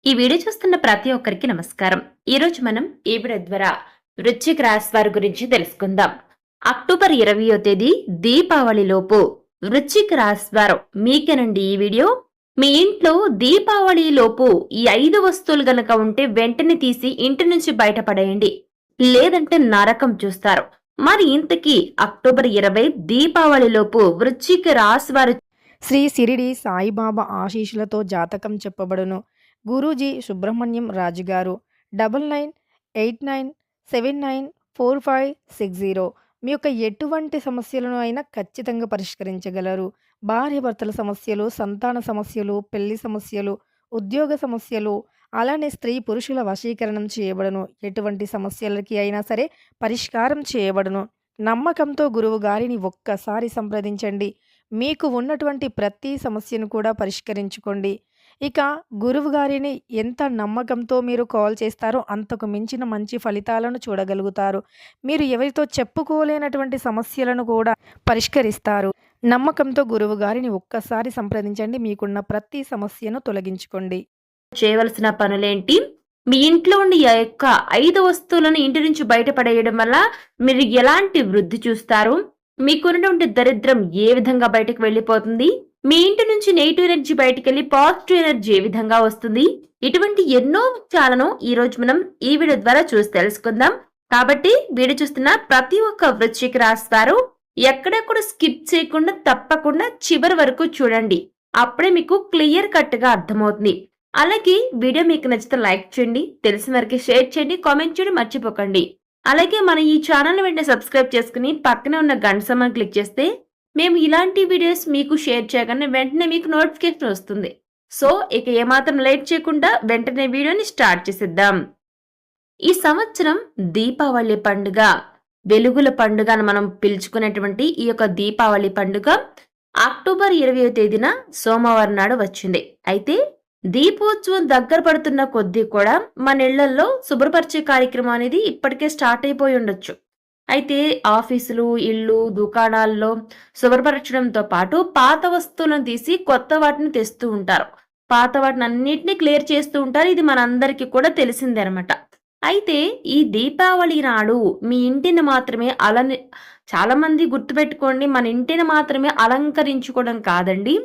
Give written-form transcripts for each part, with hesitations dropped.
ఈ వీడియో చూస్తున్న ప్రతి ఒక్కరికి నమస్కారం. ఈ రోజు మనం ఈ వీడియో ద్వారా వృశ్చిక రాశి వారి గురించి తెలుసుకుందాం. అక్టోబర్ 20వ తేదీ దీపావళి లోపు వృశ్చిక రాశి వారు మీకేనండి ఈ వీడియో. మీ ఇంట్లో దీపావళి లోపు ఈ 5 వస్తువులు గనక ఉంటే వెంటనే తీసి ఇంటి నుంచి బయటపడేయండి. లేదంటే నరకం చూస్తారు. మరి ఇంతకీ అక్టోబర్ 20 దీపావళి లోపు వృశ్చిక రాశి వారు శ్రీ సిరిడి సాయిబాబా ఆశీస్సులతో జాతకం చెప్పబడును. గురూజీ సుబ్రహ్మణ్యం రాజుగారు 9989794560. మీ యొక్క ఎటువంటి సమస్యలను అయినా ఖచ్చితంగా పరిష్కరించగలరు. భార్యాభర్తల సమస్యలు, సంతాన సమస్యలు, పెళ్లి సమస్యలు, ఉద్యోగ సమస్యలు, అలానే స్త్రీ పురుషుల వశీకరణం చేయబడును. ఎటువంటి సమస్యలకి అయినా సరే పరిష్కారం చేయబడును. నమ్మకంతో గురువు గారిని ఒక్కసారి సంప్రదించండి. మీకు ఉన్నటువంటి ప్రతి సమస్యను కూడా పరిష్కరించుకోండి. ఇక గురువు గారిని ఎంత నమ్మకంతో మీరు కాల్ చేస్తారో అంతకు మించిన మంచి ఫలితాలను చూడగలుగుతారు. మీరు ఎవరితో చెప్పుకోలేనటువంటి సమస్యలను కూడా పరిష్కరిస్తారు. నమ్మకంతో గురువు గారిని ఒక్కసారి సంప్రదించండి. మీకున్న ప్రతి సమస్యను తొలగించుకోండి. చేయవలసిన పనులేంటి? మీ ఇంట్లో ఉండి ఆ యొక్క 5 వస్తువులను ఇంటి నుంచి బయటపడేయడం వల్ల మీరు ఎలాంటి వృద్ధి చూస్తారు? మీకున్నటువంటి దరిద్రం ఏ విధంగా బయటకు వెళ్ళిపోతుంది? మీ ఇంటి నుంచి నెగిటివ్ ఎనర్జీ బయటకెళ్ళి పాజిటివ్ ఎనర్జీ ఏ విధంగా వస్తుంది? ఇటువంటి ఎన్నో విషయాలను ఈ రోజు మనం ఈ వీడియో ద్వారా చూసి తెలుసుకుందాం. కాబట్టి వీడియో చూస్తున్న ప్రతి ఒక్క వృశ్చిక రాశి వారు ఎక్కడెక్కడ స్కిప్ చేయకుండా తప్పకుండా చివరి వరకు చూడండి. అప్పుడే మీకు క్లియర్ కట్ గా అర్థమవుతుంది. అలాగే వీడియో మీకు నచ్చితే లైక్ చేయండి, తెలిసిన వారికి షేర్ చేయండి, కామెంట్ చేయడం మర్చిపోకండి. అలాగే మన ఈ ఛానల్ వెంటనే సబ్స్క్రైబ్ చేసుకుని పక్కనే ఉన్న గంట సింబల్ క్లిక్ చేస్తే మేము ఇలాంటి వీడియోస్ మీకు షేర్ చేయగానే వెంటనే మీకు నోటిఫికేషన్ వస్తుంది. సో ఇక ఏమాత్రం లేట్ చేయకుండా వెంటనే వీడియోని స్టార్ట్ చేసేద్దాం. ఈ సంవత్సరం దీపావళి పండుగ, వెలుగుల పండుగ అని మనం పిలుచుకునేటువంటి ఈ యొక్క దీపావళి పండుగ అక్టోబర్ 20వ తేదీన సోమవారం నాడు వచ్చింది. అయితే దీపోత్సవం దగ్గర పడుతున్న కొద్దీ కూడా మన ఇళ్లల్లో శుభ్రపరిచే కార్యక్రమం అనేది ఇప్పటికే స్టార్ట్ అయిపోయి ఉండొచ్చు. అయితే ఆఫీసులు, ఇళ్ళు, దుకాణాల్లో శుభ్రపరచడంతో పాటు పాత వస్తువులను తీసి కొత్త వాటిని తెస్తూ ఉంటారు. పాత వాటిని అన్నిటిని క్లియర్ చేస్తూ ఉంటారు. ఇది మనందరికీ కూడా తెలిసిందే అనమాట. అయితే ఈ దీపావళి నాడు మీ ఇంటిని మాత్రమే చాలా మంది గుర్తుపెట్టుకోండి, మన ఇంటిని మాత్రమే అలంకరించుకోవడం కాదండి,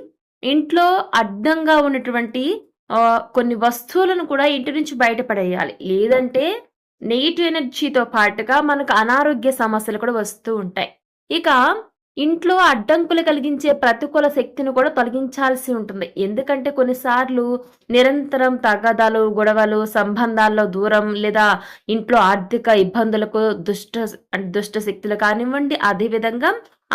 ఇంట్లో అడ్డంగా ఉన్నటువంటి కొన్ని వస్తువులను కూడా ఇంటి నుంచి బయటపడేయాలి. లేదంటే నెగిటివ్ ఎనర్జీతో పాటుగా మనకు అనారోగ్య సమస్యలు కూడా వస్తూ ఉంటాయి. ఇక ఇంట్లో అడ్డంకులు కలిగించే ప్రతికూల శక్తిని కూడా తొలగించాల్సి ఉంటుంది. ఎందుకంటే కొన్నిసార్లు నిరంతరం తగాదాలు, గొడవలు, సంబంధాల్లో దూరం, లేదా ఇంట్లో ఆర్థిక ఇబ్బందులకు దుష్ట శక్తులు కానివ్వండి, అదేవిధంగా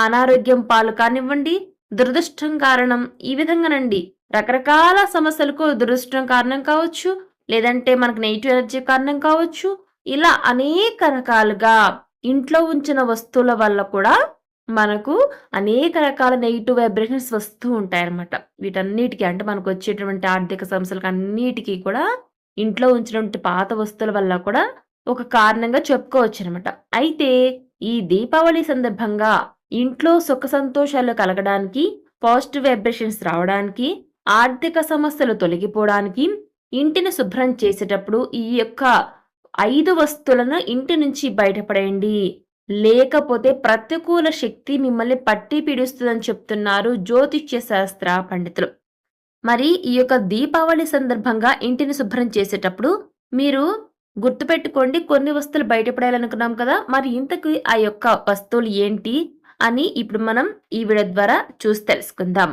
అనారోగ్యం పాలు కానివ్వండి, దురదృష్టం కారణం, ఈ విధంగానండి రకరకాల సమస్యలకు దురదృష్టం కారణం కావచ్చు, లేదంటే మనకు నెగిటివ్ ఎనర్జీ కారణం కావచ్చు. ఇలా అనేక రకాలుగా ఇంట్లో ఉంచిన వస్తువుల వల్ల కూడా మనకు అనేక రకాల నెగిటివ్ వైబ్రేషన్స్ వస్తూ ఉంటాయన్నమాట. వీటన్నిటికీ అంటే మనకు వచ్చేటువంటి ఆర్థిక సమస్యలకు అన్నిటికీ కూడా ఇంట్లో ఉంచినటువంటి పాత వస్తువుల వల్ల కూడా ఒక కారణంగా చెప్పుకోవచ్చు అనమాట. అయితే ఈ దీపావళి సందర్భంగా ఇంట్లో సుఖ సంతోషాలు కలగడానికి, పాజిటివ్ వైబ్రేషన్స్ రావడానికి, ఆర్థిక సమస్యలు తొలగిపోవడానికి ఇంటిని శుభ్రం చేసేటప్పుడు ఈ యొక్క 5 వస్తువులను ఇంటి నుంచి బయటపడేయండి. లేకపోతే ప్రతికూల శక్తి మిమ్మల్ని పట్టి పీడిస్తుందని చెప్తున్నారు జ్యోతిష్య శాస్త్ర పండితులు. మరి ఈ యొక్క దీపావళి సందర్భంగా ఇంటిని శుభ్రం చేసేటప్పుడు మీరు గుర్తుపెట్టుకోండి, కొన్ని వస్తువులు బయటపడాలనుకున్నాం కదా, మరి ఇంతకు ఆ యొక్క వస్తువులు ఏంటి అని ఇప్పుడు మనం ఈ వీడియో ద్వారా చూసి తెలుసుకుందాం.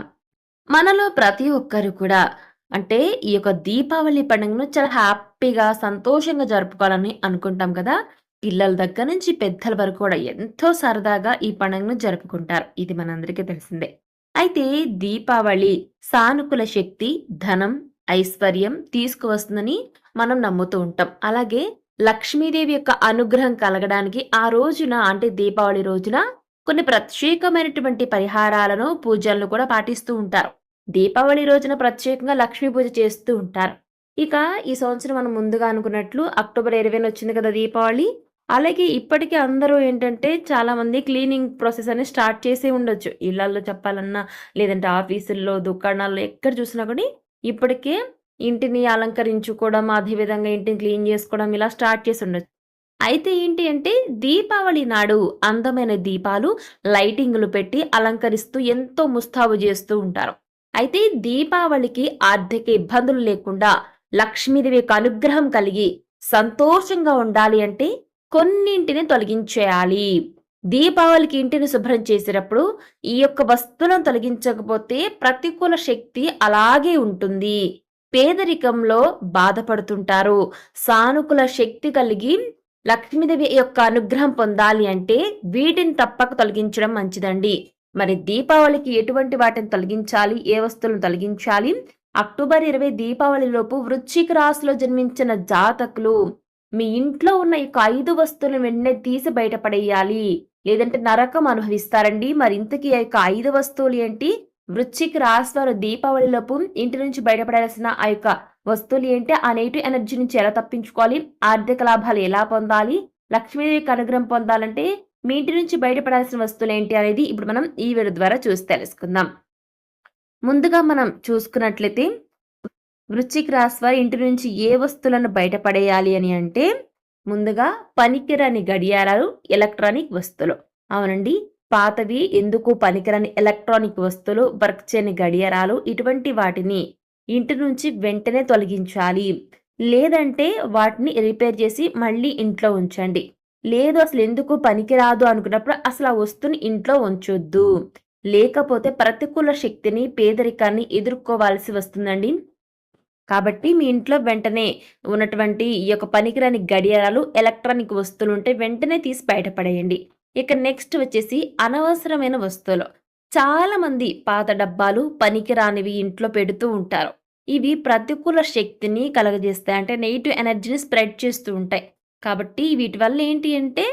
మనలో ప్రతి ఒక్కరు కూడా అంటే ఈ యొక్క దీపావళి పండుగను చాలా హ్యాపీగా, సంతోషంగా జరుపుకోవాలని అనుకుంటాం కదా. పిల్లల దగ్గర నుంచి పెద్దల వరకు కూడా ఎంతో సరదాగా ఈ పండుగను జరుపుకుంటారు. ఇది మనందరికీ తెలిసిందే. అయితే దీపావళి సానుకూల శక్తి, ధనం, ఐశ్వర్యం తీసుకువస్తుందని మనం నమ్ముతూ ఉంటాం. అలాగే లక్ష్మీదేవి యొక్క అనుగ్రహం కలగడానికి ఆ రోజున అంటే దీపావళి రోజున కొన్ని ప్రత్యేకమైనటువంటి పరిహారాలను, పూజలను కూడా పాటిస్తూ ఉంటారు. దీపావళి రోజున ప్రత్యేకంగా లక్ష్మీ పూజ చేస్తూ ఉంటారు. ఇక ఈ సంవత్సరం మనం ముందుగా అనుకున్నట్లు అక్టోబర్ 20న వచ్చింది కదా దీపావళి. అలాగే ఇప్పటికీ అందరూ ఏంటంటే చాలా మంది క్లీనింగ్ ప్రాసెస్ అనేది స్టార్ట్ చేసి ఉండొచ్చు. ఇళ్లల్లో చెప్పాలన్నా, లేదంటే ఆఫీసుల్లో, దుకాణాల్లో ఎక్కడ చూసినా కూడా ఇప్పటికే ఇంటిని అలంకరించుకోవడం, అదేవిధంగా ఇంటిని క్లీన్ చేసుకోవడం ఇలా స్టార్ట్ చేసి ఉండొచ్చు. అయితే ఏంటి అంటే దీపావళి నాడు అందమైన దీపాలు, లైటింగులు పెట్టి అలంకరిస్తూ ఎంతో ముస్తాబు చేస్తూ ఉంటారు. అయితే దీపావళికి ఆర్థిక ఇబ్బందులు లేకుండా లక్ష్మీదేవి యొక్క అనుగ్రహం కలిగి సంతోషంగా ఉండాలి అంటే కొన్నింటిని తొలగించేయాలి. దీపావళికి ఇంటిని శుభ్రం చేసేటప్పుడు ఈ యొక్క వస్తువులను తొలగించకపోతే ప్రతికూల శక్తి అలాగే ఉంటుంది. పేదరికంలో బాధపడుతుంటారు. సానుకూల శక్తి కలిగి లక్ష్మీదేవి యొక్క అనుగ్రహం పొందాలి అంటే వీటిని తప్పక తొలగించడం మంచిదండి. మరి దీపావళికి ఎటువంటి వాటిని తొలగించాలి? ఏ వస్తువులను తొలగించాలి? అక్టోబర్ 20 దీపావళి లోపు వృశ్చిక రాశిలో జన్మించిన జాతకులు మీ ఇంట్లో ఉన్న ఈ 5 వస్తువులను వెంటనే తీసి బయటపడేయాలి. లేదంటే నరకం అనుభవిస్తారండి. మరి ఇంతకీ ఆ యొక్క 5 వస్తువులు ఏంటి? వృశ్చిక రాశి వారు దీపావళి లోపు ఇంటి నుంచి బయటపడాల్సిన ఆ యొక్క వస్తువులు ఏంటి? ఆ నెగిటివ్ ఎనర్జీ నుంచి ఎలా తప్పించుకోవాలి? ఆర్థిక లాభాలు ఎలా పొందాలి? లక్ష్మీదేవికి అనుగ్రహం పొందాలంటే మీ ఇంటి నుంచి బయటపడాల్సిన వస్తువులు ఏంటి అనేది ఇప్పుడు మనం ఈ వీడియో ద్వారా చూసి తెలుసుకుందాం. ముందుగా మనం చూసుకున్నట్లయితే వృశ్చిక రాశి వారి ఇంటి నుంచి ఏ వస్తువులను బయటపడేయాలి అని అంటే ముందుగా పనికిరాని గడియారాలు, ఎలక్ట్రానిక్ వస్తువులు. అవునండి, పాతవి ఎందుకు పనికిరాని ఎలక్ట్రానిక్ వస్తువులు, వర్క్ చేయని గడియారాలు ఇటువంటి వాటిని ఇంటి నుంచి వెంటనే తొలగించాలి. లేదంటే వాటిని రిపేర్ చేసి మళ్ళీ ఇంట్లో ఉంచండి. లేదు అసలు ఎందుకు పనికిరాదు అనుకున్నప్పుడు అసలు ఆ వస్తువుని ఇంట్లో ఉంచొద్దు. లేకపోతే ప్రతికూల శక్తిని, పేదరికాన్ని ఎదుర్కోవాల్సి వస్తుందండి. కాబట్టి మీ ఇంట్లో వెంటనే ఉన్నటువంటి ఈ యొక్క పనికిరాని గడియారాలు, ఎలక్ట్రానిక్ వస్తువులు ఉంటే వెంటనే తీసి బయటపడేయండి. ఇక నెక్స్ట్ వచ్చేసి అనవసరమైన వస్తువులు. చాలా మంది పాత డబ్బాలు, పనికిరానివి ఇంట్లో పెడుతూ ఉంటారు. ఇవి ప్రతికూల శక్తిని కలగజేస్తాయి. అంటే నెగిటివ్ ఎనర్జీని స్ప్రెడ్ చేస్తూ ఉంటాయి. కాబట్టి వీటి వల్ల ఏంటి అంటే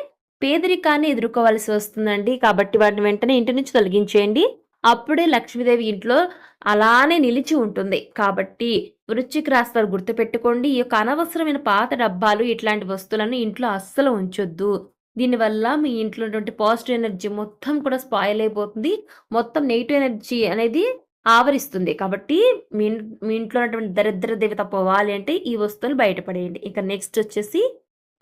పేదరికాన్ని ఎదుర్కోవాల్సి వస్తుందండి. కాబట్టి వాటిని వెంటనే ఇంటి నుంచి తొలగించేయండి. అప్పుడే లక్ష్మీదేవి ఇంట్లో అలానే నిలిచి ఉంటుంది. కాబట్టి వృశ్చిక రాశి వారు గుర్తుపెట్టుకోండి. ఈ యొక్క అనవసరమైన పాత డబ్బాలు ఇట్లాంటి వస్తువులను ఇంట్లో అస్సలు ఉంచొద్దు. దీనివల్ల మీ ఇంట్లో ఉన్నటువంటి పాజిటివ్ ఎనర్జీ మొత్తం కూడా స్పాయిల్ అయిపోతుంది. మొత్తం నెగిటివ్ ఎనర్జీ అనేది ఆవరిస్తుంది. కాబట్టి మీ ఇంట్లో ఉన్నటువంటి దరిద్ర దేవత పోవాలి అంటే ఈ వస్తువులు బయటపడేయండి. ఇక నెక్స్ట్ వచ్చేసి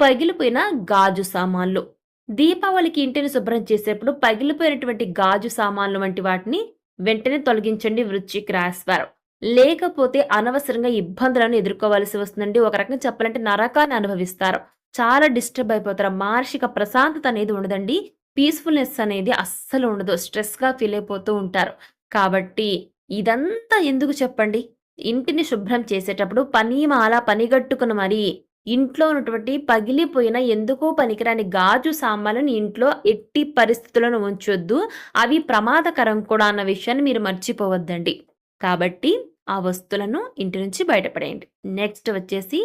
పగిలిపోయిన గాజు సామాన్లు. దీపావళికి ఇంటిని శుభ్రం చేసేప్పుడు పగిలిపోయినటువంటి గాజు సామాన్లు వంటి వాటిని వెంటనే తొలగించండి వృశ్చిక రాశి వారు. లేకపోతే అనవసరంగా ఇబ్బందులను ఎదుర్కోవాల్సి వస్తుందండి. ఒక రకంగా చెప్పాలంటే నరకాన్ని అనుభవిస్తారు. చాలా డిస్టర్బ్ అయిపోతారు. మానసిక ప్రశాంతత అనేది ఉండదండి. పీస్ఫుల్నెస్ అనేది అస్సలు ఉండదు. స్ట్రెస్‌గా ఫీల్ అయిపోతూ ఉంటారు. కాబట్టి ఇదంతా ఎందుకు చెప్పండి? ఇంటిని శుభ్రం చేసేటప్పుడు పనిమాల పనిగట్టుకుని మరి ఇంట్లో ఉన్నటువంటి పగిలిపోయిన ఎందుకో పనికిరాని గాజు సామాన్లను ఇంట్లో ఎట్టి పరిస్థితులను ఉంచొద్దు. అవి ప్రమాదకరం కూడా అన్న విషయాన్ని మీరు మర్చిపోవద్దండి. కాబట్టి ఆ వస్తువులను ఇంటి నుంచి బయటపడేయండి. నెక్స్ట్ వచ్చేసి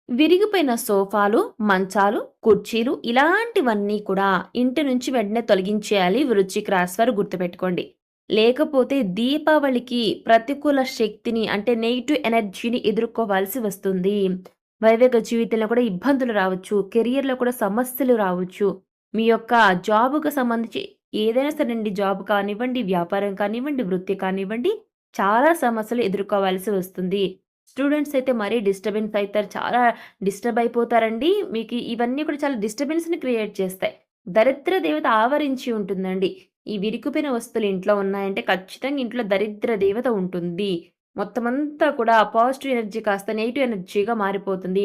విరిగిపోయిన సోఫాలు, మంచాలు, కుర్చీలు ఇలాంటివన్నీ కూడా ఇంటి నుంచి వెంటనే తొలగించేయాలి వృశ్చిక రాశి వారు గుర్తుపెట్టుకోండి. లేకపోతే దీపావళికి ప్రతికూల శక్తిని అంటే నెగిటివ్ ఎనర్జీని ఎదుర్కోవాల్సి వస్తుంది. వైవాహిక జీవితంలో కూడా ఇబ్బందులు రావచ్చు. కెరియర్‌లో కూడా సమస్యలు రావచ్చు. మీ యొక్క జాబ్‌కు సంబంధించి ఏదైనా సరేనండి, జాబ్ కానివ్వండి, వ్యాపారం కానివ్వండి, వృత్తి కానివ్వండి, చాలా సమస్యలు ఎదుర్కోవాల్సి వస్తుంది. స్టూడెంట్స్ అయితే మరీ డిస్టర్బెన్స్ అయితారు. చాలా డిస్టర్బ్ అయిపోతారండి. మీకు ఇవన్నీ కూడా చాలా డిస్టర్బెన్స్‌ని క్రియేట్ చేస్తాయి. దరిద్ర దేవత ఆవరించి ఉంటుందండి. ఈ విరిగిపోయిన వస్తువులు ఇంట్లో ఉన్నాయంటే ఖచ్చితంగా ఇంట్లో దరిద్ర దేవత ఉంటుంది. మొత్తమంతా కూడా పాజిటివ్ ఎనర్జీ కాస్త నెగిటివ్ ఎనర్జీగా మారిపోతుంది.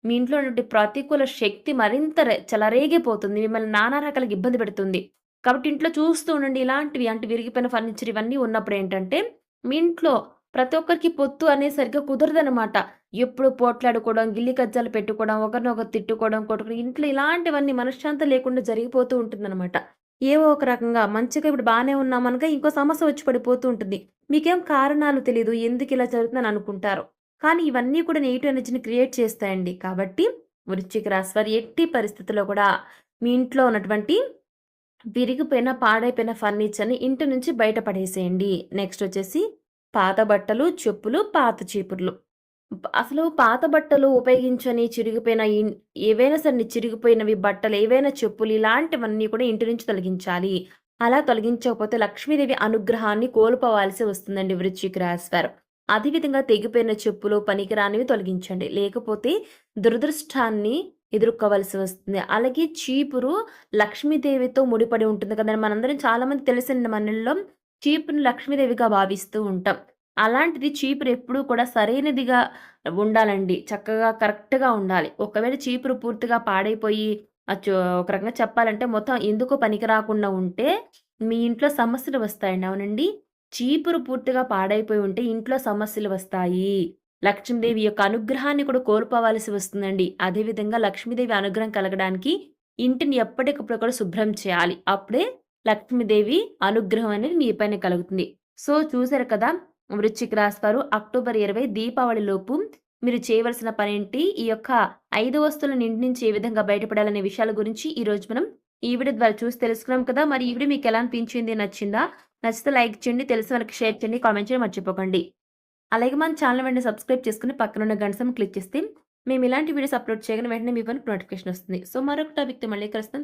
మీ ఇంట్లో ఉన్నటువంటి ప్రతికూల శక్తి మరింత చెలరేగిపోతుంది. మిమ్మల్ని నానా రకాలుగా ఇబ్బంది పెడుతుంది. కాబట్టి ఇంట్లో చూస్తూ ఉండండి. ఇలాంటివి అంటే విరిగిపోయిన ఫర్నిచర్ ఇవన్నీ ఉన్నప్పుడు ఏంటంటే మీ ఇంట్లో ప్రతి ఒక్కరికి పొత్తు అనేది సరిగ్గా కుదరదనమాట. ఎప్పుడు పోట్లాడుకోవడం, గిల్లి కజ్జాలు పెట్టుకోవడం, ఒకరినొకరు తిట్టుకోవడం, కొట్టుకోవడం ఇంట్లో ఇలాంటివన్నీ మనశ్శాంతి లేకుండా జరిగిపోతూ ఉంటుందనమాట. ఏవో ఒక రకంగా మంచిగా ఇప్పుడు బానే ఉన్నామనగా ఇంకో సమస్య వచ్చి పడిపోతూ ఉంటుంది. మీకేం కారణాలు తెలీదు. ఎందుకిలా జరుగుతుందని అనుకుంటారు. కానీ ఇవన్నీ కూడా నెగెటివ్ ఎనర్జీని క్రియేట్ చేస్తాయండి. కాబట్టి వృశ్చిక రాశి వారు ఎట్టి పరిస్థితుల్లో కూడా మీ ఇంట్లో ఉన్నటువంటి విరిగిపోయిన, పాడైపోయిన ఫర్నిచర్‌ని ఇంటి నుంచి బయట పడేసేయండి. నెక్స్ట్ వచ్చేసి పాత బట్టలు, చెప్పులు, పాత చీపుర్లు. అసలు పాత బట్టలు ఉపయోగించని చిరిగిపోయిన ఏవైనా సరే చిరిగిపోయినవి బట్టలు, ఏవైనా చెప్పులు ఇలాంటివన్నీ కూడా ఇంటి నుంచి తొలగించాలి. అలా తొలగించకపోతే లక్ష్మీదేవి అనుగ్రహాన్ని కోల్పోవాల్సి వస్తుందండి వృశ్చిక రాశి వారు. అదేవిధంగా తెగిపోయిన చెప్పులు, పనికిరానివి తొలగించండి. లేకపోతే దురదృష్టాన్ని ఎదుర్కోవాల్సి వస్తుంది. అలాగే చీపురు లక్ష్మీదేవితో ముడిపడి ఉంటుంది కదండీ! మనందరం చాలామంది తెలిసిన మనల్లో చీపురుని లక్ష్మీదేవిగా భావిస్తూ ఉంటాం. అలాంటిది చీపురు ఎప్పుడూ కూడా సరైనదిగా ఉండాలండి. చక్కగా కరెక్ట్‌గా ఉండాలి. ఒకవేళ చీపురు పూర్తిగా పాడైపోయి ఒక రకంగా చెప్పాలంటే మొత్తం ఎందుకో పనికి రాకుండా ఉంటే మీ ఇంట్లో సమస్యలు వస్తాయండి. అవునండి? చీపురు పూర్తిగా పాడైపోయి ఉంటే ఇంట్లో సమస్యలు వస్తాయి. లక్ష్మీదేవి యొక్క అనుగ్రహాన్ని కూడా కోల్పోవాల్సి వస్తుందండి. అదేవిధంగా లక్ష్మీదేవి అనుగ్రహం కలగడానికి ఇంటిని ఎప్పటికప్పుడు కూడా శుభ్రం చేయాలి. అప్పుడే లక్ష్మీదేవి అనుగ్రహం అనేది మీ పైన కలుగుతుంది. సో, చూసారు కదా! వృశ్చిక రాశి వారు అక్టోబర్ 20 దీపావళి లోపు మీరు చేయవలసిన పనేంటి? ఈ యొక్క 5 వస్తువులను ఇంటి నుంచి ఏ విధంగా బయటపడాలనే విషయాల గురించి ఈరోజు మనం ఈ వీడియో ద్వారా చూసి తెలుసుకున్నాం కదా! మరి ఈ వీడియో మీకెలా అనిపించింది? నచ్చిందా? నచ్చితే లైక్ చేయండి. తెలిసిన వాళ్ళకి షేర్ చేయండి. కామెంట్ చేయడం మర్చిపోకండి. అలాగే మన ఛానల్ వెంటనే సబ్స్క్రైబ్ చేసుకొని పక్కనున్న గంట సింబల్ క్లిక్ చేస్తే మేము ఇలాంటి వీడియోస్ అప్లోడ్ చేయగానే వెంటనే మీ ఫోన్‌కి నోటిఫికేషన్ వస్తుంది. సో, మరొక టాపిక్‌తో మళ్ళీ కలుస్తాం.